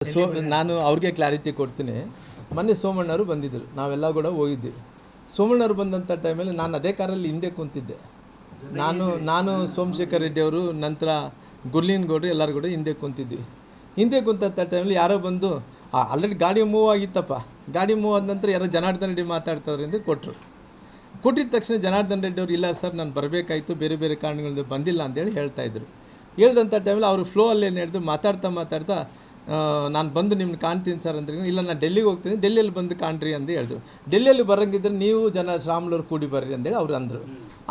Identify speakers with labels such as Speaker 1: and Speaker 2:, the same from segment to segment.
Speaker 1: ನಾನು ಅವ್ರಿಗೆ ಕ್ಲಾರಿಟಿ ಕೊಡ್ತೀನಿ. ಮೊನ್ನೆ ಸೋಮಣ್ಣವರು ಬಂದಿದ್ದರು, ನಾವೆಲ್ಲ ಕೂಡ ಹೋಗಿದ್ವಿ. ಸೋಮಣ್ಣವರು ಬಂದಂಥ ಟೈಮಲ್ಲಿ ನಾನು ಅದೇ ಕಾರಲ್ಲಿ ಹಿಂದೆ ಕುಂತಿದ್ದೆ. ನಾನು ಸೋಮಶೇಖರ್ ರೆಡ್ಡಿ ಅವರು, ನಂತರ ಗುರ್ಲಿನ್ ಗೌಡ್ರು ಎಲ್ಲರೂ ಕೂಡ ಹಿಂದೆ ಕುಂತಿದ್ವಿ. ಹಿಂದೆ ಕುಂತಂಥ ಟೈಮಲ್ಲಿ ಯಾರೋ ಬಂದು ಆಲ್ರೆಡಿ ಗಾಡಿ ಮೂವ್ ಆಗಿತ್ತಪ್ಪ. ಗಾಡಿ ಮೂವ್ ಆದ ನಂತರ ಯಾರೋ ಜನಾರ್ದನ್ ರೆಡ್ಡಿ ಮಾತಾಡ್ತಾರೆ ಎಂದು ಕೊಟ್ಟರು. ಕೊಟ್ಟಿದ ತಕ್ಷಣ ಜನಾರ್ದನ್ ರೆಡ್ಡಿ ಅವರು, ಇಲ್ಲ ಸರ್ ನಾನು ಬರಬೇಕಾಯಿತು, ಬೇರೆ ಬೇರೆ ಕಾರಣಗಳಿಂದ ಬಂದಿಲ್ಲ ಅಂತೇಳಿ ಹೇಳ್ತಾಯಿದ್ರು. ಹೇಳ್ದಂಥ ಟೈಮಲ್ಲಿ ಅವರು ಫ್ಲೋ ಅಲ್ಲಿ ಏನು ಹೇಳಿದ್ರು, ಮಾತಾಡ್ತಾ ನಾನು ಬಂದು ನಿಮ್ಮನ್ನ ಕಾಣ್ತೀನಿ ಸರ್ ಅಂದ್ರೆ, ಇಲ್ಲ ನಾನು ಡೆಲ್ಲಿಗೆ ಹೋಗ್ತೀನಿ, ಡೆಲ್ಲಿಯಲ್ಲಿ ಬಂದು ಕಾಣ್ರಿ ಅಂತ ಹೇಳಿದ್ರು. ಡೆಲ್ಲಿಯಲ್ಲಿ ಬರೋಂಗಿದ್ರೆ ನೀವು ಶ್ರಾಮ್ಲವ್ರು ಕೂಡಿ ಬರ್ರಿ ಅಂತೇಳಿ ಅವ್ರು ಅಂದರು.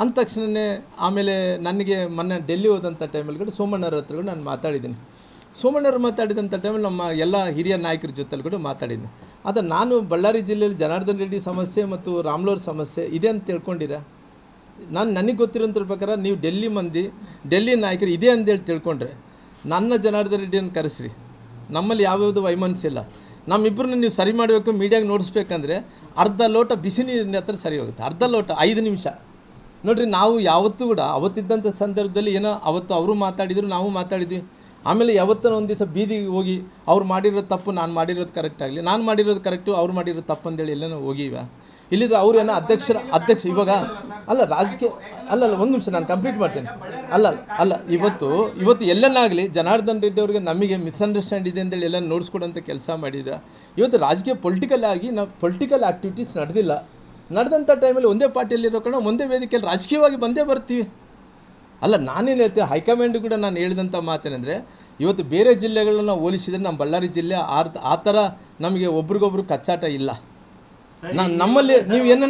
Speaker 1: ಅಂದ ತಕ್ಷಣವೇ ಆಮೇಲೆ ನನಗೆ ಮೊನ್ನೆ ಡೆಲ್ಲಿ ಹೋದಂಥ ಟೈಮಲ್ಲಿ ಕೂಡ ಸೋಮಣ್ಣವ್ರ ಹತ್ರ ಕೂಡ ನಾನು ಮಾತಾಡಿದ್ದೀನಿ. ಸೋಮಣ್ಣವ್ರು ಮಾತಾಡಿದಂಥ ಟೈಮಲ್ಲಿ ನಮ್ಮ ಎಲ್ಲ ಹಿರಿಯ ನಾಯಕರ ಜೊತೆಲಿ ಕೂಡ ಮಾತಾಡಿದ್ದೀನಿ. ಅದು ನಾನು ಬಳ್ಳಾರಿ ಜಿಲ್ಲೆಯಲ್ಲಿ ಜನಾರ್ದನ್ ರೆಡ್ಡಿ ಸಮಸ್ಯೆ ಮತ್ತು ರಾಮ್ಲವ್ರ ಸಮಸ್ಯೆ ಇದೆ ಅಂತ ತಿಳ್ಕೊಂಡಿರ. ನನಗೆ ಗೊತ್ತಿರೋಂಥ ಪ್ರಕಾರ ನೀವು ಡೆಲ್ಲಿ ಮಂದಿ, ಡೆಲ್ಲಿ ನಾಯಕರು ಇದೆ ಅಂತೇಳಿ ತಿಳ್ಕೊಂಡ್ರೆ ನನ್ನ ಜನಾರ್ದನ್ ರೆಡ್ಡಿಯನ್ನು ಕರೆಸ್ರಿ. ನಮ್ಮಲ್ಲಿ ಯಾವ್ಯಾವುದು ವೈಮನಸ್ಯ ಇಲ್ಲ. ನಮ್ಮಿಬ್ಬರನ್ನ ನೀವು ಸರಿ ಮಾಡಬೇಕು, ಮೀಡಿಯಾಗೆ ನೋಡಿಸ್ಬೇಕಂದ್ರೆ ಅರ್ಧ ಲೋಟ ಬಿಸಿ ನೀರಿನ ಹತ್ರ ಸರಿ ಹೋಗುತ್ತೆ. ಅರ್ಧ ಲೋಟ 5 ನಿಮಿಷ ನೋಡಿರಿ. ನಾವು ಯಾವತ್ತೂ ಕೂಡ ಅವತ್ತಿದ್ದಂಥ ಸಂದರ್ಭದಲ್ಲಿ ಏನೋ ಅವತ್ತು ಅವರು ಮಾತಾಡಿದರು, ನಾವು ಮಾತಾಡಿದ್ವಿ. ಆಮೇಲೆ ಯಾವತ್ತೋ ಒಂದು ದಿವಸ ಬೀದಿಗೆ ಹೋಗಿ ಅವ್ರು ಮಾಡಿರೋ ತಪ್ಪು, ನಾನು ಮಾಡಿರೋದು ಕರೆಕ್ಟ್ ಆಗಲಿ, ನಾನು ಮಾಡಿರೋದು ಕರೆಕ್ಟು, ಅವ್ರು ಮಾಡಿರೋದು ತಪ್ಪು ಅಂತೇಳಿ ಎಲ್ಲನೂ ಹೋಗಿವ. ಇಲ್ಲಿದ್ರೆ ಅವ್ರು ಏನೋ ಅಧ್ಯಕ್ಷ ಇವಾಗ ಅಲ್ಲ ರಾಜಕೀಯ ಅಲ್ಲ ಒಂದು ನಿಮಿಷ ನಾನು ಕಂಪ್ಲೀಟ್ ಮಾಡ್ತೇನೆ. ಅಲ್ಲ ಇವತ್ತು ಎಲ್ಲನಾಗಲಿ ಜನಾರ್ದನ್ ರೆಡ್ಡಿ ಅವ್ರಿಗೆ ನಮಗೆ ಮಿಸ್ಅಂಡರ್ಸ್ಟ್ಯಾಂಡ್ ಇದೆ ಅಂತೇಳಿ ಎಲ್ಲ ನೋಡಿಸ್ಕೊಡೋಂಥ ಕೆಲಸ ಮಾಡಿದ. ಇವತ್ತು ರಾಜಕೀಯ ಪೊಲಿಟಿಕಲ್ ಆಗಿ ನಾವು ಪೊಲಿಟಿಕಲ್ ಆ್ಯಕ್ಟಿವಿಟೀಸ್ ನಡೆದಿಲ್ಲ. ನಡೆದಂಥ ಟೈಮಲ್ಲಿ ಒಂದೇ ಪಾರ್ಟಿಯಲ್ಲಿರೋ ಕಾರಣ ಒಂದೇ ವೇದಿಕೆಯಲ್ಲಿ ರಾಜಕೀಯವಾಗಿ ಬಂದೇ ಬರ್ತೀವಿ. ಅಲ್ಲ ನಾನೇನು ಹೇಳ್ತೀನಿ, ಹೈಕಮಾಂಡ್ ಕೂಡ ನಾನು ಹೇಳಿದಂಥ ಮಾತೇನೆಂದರೆ, ಇವತ್ತು ಬೇರೆ ಜಿಲ್ಲೆಗಳನ್ನ ಹೋಲಿಸಿದರೆ ನಮ್ಮ ಬಳ್ಳಾರಿ ಜಿಲ್ಲೆ ಆ ಥರ ನಮಗೆ ಒಬ್ರಿಗೊಬ್ರು ಕಚ್ಚಾಟ ಇಲ್ಲ. ನಮ್ಮಲ್ಲಿ ನೀವೇನ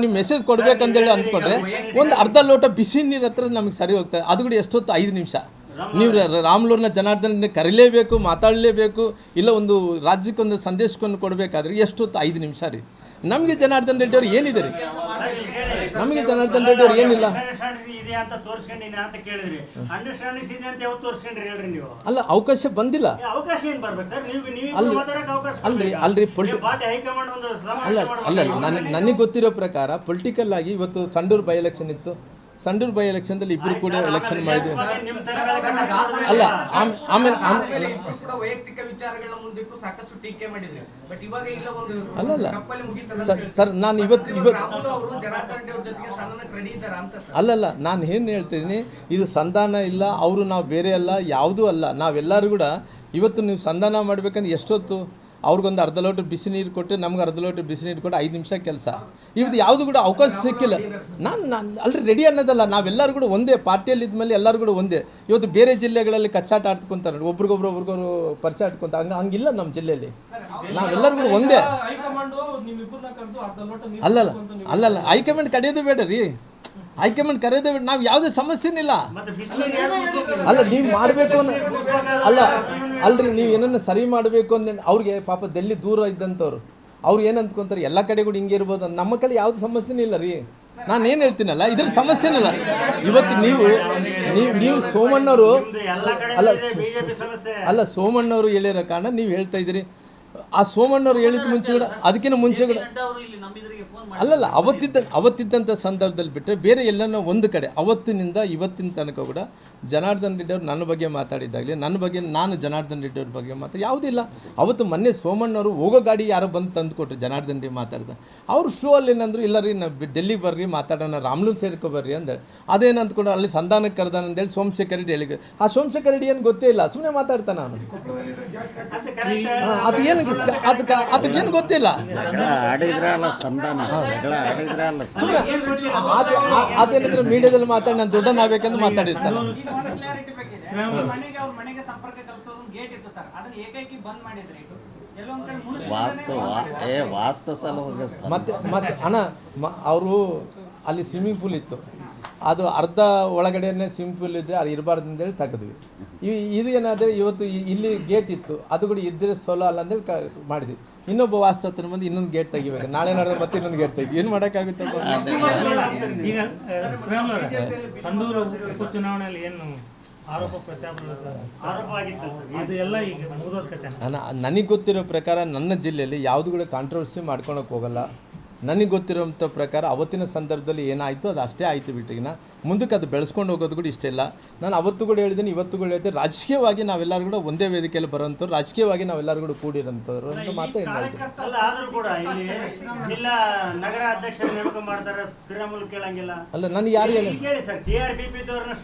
Speaker 1: ನೀವು ಮೆಸೇಜ್ ಕೊಡಬೇಕಂತೇಳಿ ಅಂದ್ಕೊಂಡ್ರೆ ಒಂದು ಅರ್ಧ ಲೋಟ ಬಿಸಿ ನೀರು ಹತ್ರ ನಮಗೆ ಸರಿ ಹೋಗ್ತದೆ. ಅದು ಕೂಡ ಎಷ್ಟೊತ್ತು 5 ನಿಮಿಷ. ನೀವು ರಾಮ್ಲೂರ್ನ ಜನಾರ್ದನ್ ಕರೀಲೇಬೇಕು, ಮಾತಾಡಲೇಬೇಕು, ಇಲ್ಲ ಒಂದು ರಾಜ್ಯಕ್ಕೊಂದು ಸಂದೇಶವನ್ನು ಕೊಡಬೇಕಾದ್ರೆ ಎಷ್ಟೊತ್ತು 5 ನಿಮಿಷ ರೀ. ನಮಗೆ ಜನಾರ್ದನ್ ರೆಡ್ಡಿ ಅವ್ರು ಏನಿದೆ ರೀ, ನಮಗೆ ಜನಾರ್ದನ್ ರೆಡ್ಡಿ ಅವ್ರು ಏನಿಲ್ಲ. ಅಲ್ಲ ಅವಕಾಶ ಬಂದಿಲ್ಲ. ಅಲ್ರಿ ನನಗೆ ಗೊತ್ತಿರೋ ಪ್ರಕಾರ ಪೊಲಿಟಿಕಲ್ ಆಗಿ ಇವತ್ತು ಸಂಡೂರು ಬೈ ಎಲೆಕ್ಷನ್ ಇತ್ತು. ಸಂಡೂರು ಬೈ ಎಲೆಕ್ಷನ್ದಲ್ಲಿ ಇಬ್ಬರು ಕೂಡ ಎಲೆಕ್ಷನ್ ಮಾಡಿದ್ವಿ. ಅಲ್ಲ ಆಮೇಲೆ ಸರ್ ನಾನು ಇವತ್ತು ಅಲ್ಲಲ್ಲ ನಾನು ಏನು ಹೇಳ್ತಿದ್ದೀನಿ, ಇದು ಸಂಧಾನ ಇಲ್ಲ, ಅವರು ನಾವು ಬೇರೆ ಅಲ್ಲ, ಯಾವುದೂ ಅಲ್ಲ. ನಾವೆಲ್ಲರೂ ಕೂಡ ಇವತ್ತು ನೀವು ಸಂಧಾನ ಮಾಡಬೇಕಂದ್ರೆ ಎಷ್ಟೊತ್ತು, ಅವ್ರಿಗೊಂದು ಅರ್ಧ ಲೋಟ ಬಿಸಿ ನೀರು ಕೊಟ್ಟು ನಮ್ಗೆ ಅರ್ಧ ಲೋಟ ಬಿಸಿ ನೀರು ಕೊಟ್ಟು 5 ನಿಮಿಷ ಕೆಲಸ. ಇವತ್ತು ಯಾವುದು ಕೂಡ ಅವಕಾಶ ಸಿಕ್ಕಿಲ್ಲ. ನಾನು ಅಲ್ರಿ ರೆಡಿ ಅನ್ನೋದಲ್ಲ, ನಾವೆಲ್ಲರೂ ಕೂಡ ಒಂದೇ ಪಾರ್ಟಿಯಲ್ಲಿ ಇದ್ಮೇಲೆ ಎಲ್ಲರೂ ಕೂಡ ಒಂದೇ. ಇವತ್ತು ಬೇರೆ ಜಿಲ್ಲೆಗಳಲ್ಲಿ ಕಚ್ಚಾಟ ಆಡ್ಕೊತಾರೆ, ಒಬ್ರಿಗೊಬ್ರು ಪರಿಚಯ ಆಡ್ಕೊಂತ, ಹಂಗಿಲ್ಲ ನಮ್ಮ ಜಿಲ್ಲೆಯಲ್ಲಿ. ನಾವೆಲ್ಲರೂ ಕೂಡ ಒಂದೇ. ಅಲ್ಲಲ್ಲ ಹೈಕಮಾಂಡ್ ಕರೆಯೋದು ಬೇಡ ರೀ, ಹೈಕಮಾಂಡ್ ಕರೆಯೋದೇ ಬೇಡ. ನಾವು ಯಾವುದೇ ಸಮಸ್ಯೆನಿಲ್ಲ. ಅಲ್ಲ ನೀವು ಮಾಡಬೇಕು ಅಲ್ರಿ, ನೀವು ಏನನ್ನ ಸರಿ ಮಾಡಬೇಕು ಅಂದ್ರೆ ಅವ್ರಿಗೆ ಪಾಪ ಡೆಲ್ಲಿ ದೂರ ಇದ್ದಂಥವ್ರು ಅವ್ರು ಏನು ಅಂದ್ಕೊಂತಾರೆ, ಎಲ್ಲ ಕಡೆ ಕೂಡ ಹಿಂಗೆ ಇರ್ಬೋದು ಅಂತ. ನಮ್ಮ ಕಡೆ ಯಾವುದು ಸಮಸ್ಯೆನೇ ಇಲ್ಲ ರೀ. ನಾನು ಏನು ಹೇಳ್ತೀನಲ್ಲ, ಇದ್ರ ಸಮಸ್ಯೆನಿಲ್ಲ. ಇವತ್ತು ನೀವು ಸೋಮಣ್ಣವರು ಅಲ್ಲ ಸೋಮಣ್ಣವರು ಹೇಳಿರೋ ಕಾರಣ ನೀವು ಹೇಳ್ತಾ ಇದ್ದೀರಿ. ಆ ಸೋಮಣ್ಣವ್ರು ಹೇಳಿದ ಮುಂಚೆ ಕೂಡ, ಅದಕ್ಕಿಂತ ಮುಂಚೆ ಕೂಡ ಅಲ್ಲಲ್ಲ ಅವತ್ತಿದ್ದಂಥ ಸಂದರ್ಭದಲ್ಲಿ ಬಿಟ್ಟರೆ ಬೇರೆ ಎಲ್ಲನೋ ಒಂದು ಕಡೆ ಅವತ್ತಿನಿಂದ ಇವತ್ತಿನ ತನಕ ಕೂಡ ಜನಾರ್ದನ್ ರೆಡ್ಡಿ ಅವರು ನನ್ನ ಬಗ್ಗೆ ಮಾತಾಡಿದ್ದಾಗಲಿ, ನನ್ನ ಬಗ್ಗೆ ನಾನು ಜನಾರ್ದನ್ ರೆಡ್ಡಿ ಅವ್ರ ಬಗ್ಗೆ ಯಾವುದಿಲ್ಲ. ಅವತ್ತು ಮೊನ್ನೆ ಸೋಮಣ್ಣವರು ಹೋಗೋ ಗಾಡಿ ಯಾರೋ ಬಂದು ತಂದು ಕೊಟ್ಟರು, ಜನಾರ್ದನ್ ರೆಡ್ಡಿ ಮಾತಾಡ್ದ. ಅವ್ರು ಫ್ಲೋ ಅಲ್ಲಿ ಏನಂದ್ರು, ಇಲ್ಲ ರೀ ನಾವು ಡೆಲ್ಲಿಗೆ ಬರ್ರಿ ಮಾತಾಡೋಣ, ರಾಮ್ಲೂರ್ ಸೇರ್ಕೊಬರ್ರಿ ಅಂದೇಳಿ. ಅದೇನು ಅಂದ್ಕೊಂಡು ಅಲ್ಲಿ ಸಂಧಾನಕ್ಕೆ ಕರೆದಾನ ಅಂತೇಳಿ ಸೋಮಶೇಖರ್ ರೆಡ್ಡಿ ಹೇಳಿದ್ರು. ಆ ಸೋಮಶೇಖರ್ ರೆಡ್ಡಿ ಏನು ಗೊತ್ತೇ ಇಲ್ಲ, ಸುಮ್ಮನೆ ಮಾತಾಡ್ತಾನೆ ನಾನು. ಅದಕ್ಕೇನು ಗೊತ್ತಿಲ್ಲ. ಅದೇನಿದ್ರೆ ಮೀಡಿಯಾದಲ್ಲಿ ಮಾತಾಡಿ ನಾನು ದೊಡ್ಡನ ಆಗ್ಬೇಕಂತ ಮಾತಾಡಿರ್ತಾನೆ. ಮತ್ತೆ ಅಣ್ಣ ಅವರು ಅಲ್ಲಿ ಸ್ವಿಮ್ಮಿಂಗ್ ಪೂಲ್ ಇತ್ತು, ಅದು ಅರ್ಧ ಒಳಗಡೆನೇ ಸ್ವಿಮ್ಮಿಂಗ್ ಪೂಲ್ ಇದ್ದರೆ ಅದು ಇರಬಾರ್ದು ಅಂತೇಳಿ ತೆಗೆದ್ವಿ. ಇದು ಏನಾದರೆ ಇವತ್ತು ಇಲ್ಲಿ ಗೇಟ್ ಇತ್ತು, ಅದು ಕೂಡ ಇದ್ದರೆ ಸೋಲೋ ಅಲ್ಲ ಅಂತೇಳಿ ಮಾಡಿದ್ವಿ. ಇನ್ನೊಬ್ಬ ವಾಸ್ತವನ ಬಂದು ಇನ್ನೊಂದು ಗೇಟ್ ತೆಗಿಬೇಕು, ನಾಳೆ ನಡೆದ ಮತ್ತೆ ಇನ್ನೊಂದು ಗೇಟ್ ತೆಗಿ, ಏನು ಮಾಡೋಕ್ಕಾಗುತ್ತೆ?
Speaker 2: ಈಗ ಸಂಡೂರು ಉಪಚುನಾವಣೆಯಲ್ಲಿ ಏನು ಆರೋಪ
Speaker 1: ನನಗೆ ಗೊತ್ತಿರೋ ಪ್ರಕಾರ ನನ್ನ ಜಿಲ್ಲೆಯಲ್ಲಿ ಯಾವುದು ಕೂಡ ಕಾಂಟ್ರವರ್ಸಿ ಮಾಡ್ಕೊಳಕ್ಕೆ ಹೋಗಲ್ಲ. ನನಗೆ ಗೊತ್ತಿರೋಂಥ ಪ್ರಕಾರ ಅವತ್ತಿನ ಸಂದರ್ಭದಲ್ಲಿ ಏನಾಯಿತು ಅದು ಅಷ್ಟೇ ಆಯಿತು ಬಿಟ್ಟಿಗಿನ ಮುಂದಕ್ಕೆ ಅದು ಬೆಳೆಸ್ಕೊಂಡು ಹೋಗೋದು ಕೂಡ ಇಷ್ಟ ಇಲ್ಲ. ನಾನು ಅವತ್ತು ಕೂಡ ಹೇಳಿದ್ದೀನಿ, ಇವತ್ತು ಕೂಡ ಹೇಳ್ತೀನಿ, ರಾಜಕೀಯವಾಗಿ ನಾವೆಲ್ಲರೂ ಕೂಡ ಒಂದೇ ವೇದಿಕೆಯಲ್ಲಿ ಬರೋಂಥವ್ರು, ರಾಜಕೀಯವಾಗಿ ನಾವೆಲ್ಲರೂ ಕೂಡ ಕೂಡಿರೋಂಥವ್ರು ಅಂತ ಮಾತು ಏನು ಹೇಳ್ತೀನಿ.
Speaker 3: ಅಲ್ಲ ಆದ್ರೂ ಕೂಡ ಇಲ್ಲಿ ಜಿಲ್ಲಾ ನಗರ ಅಧ್ಯಕ್ಷರ ನೇಮಕ ಮಾಡ್ತಾರೆ, ಶ್ರೀರಾಮುಲು ಕೇಳಂಗಿಲ್ಲ.
Speaker 1: ಅಲ್ಲ, ನಾನು ಯಾರು ಹೇಳಿ
Speaker 3: ಕೇಳಿ ಸರ್, TRBP ದವ್ರನ್ನ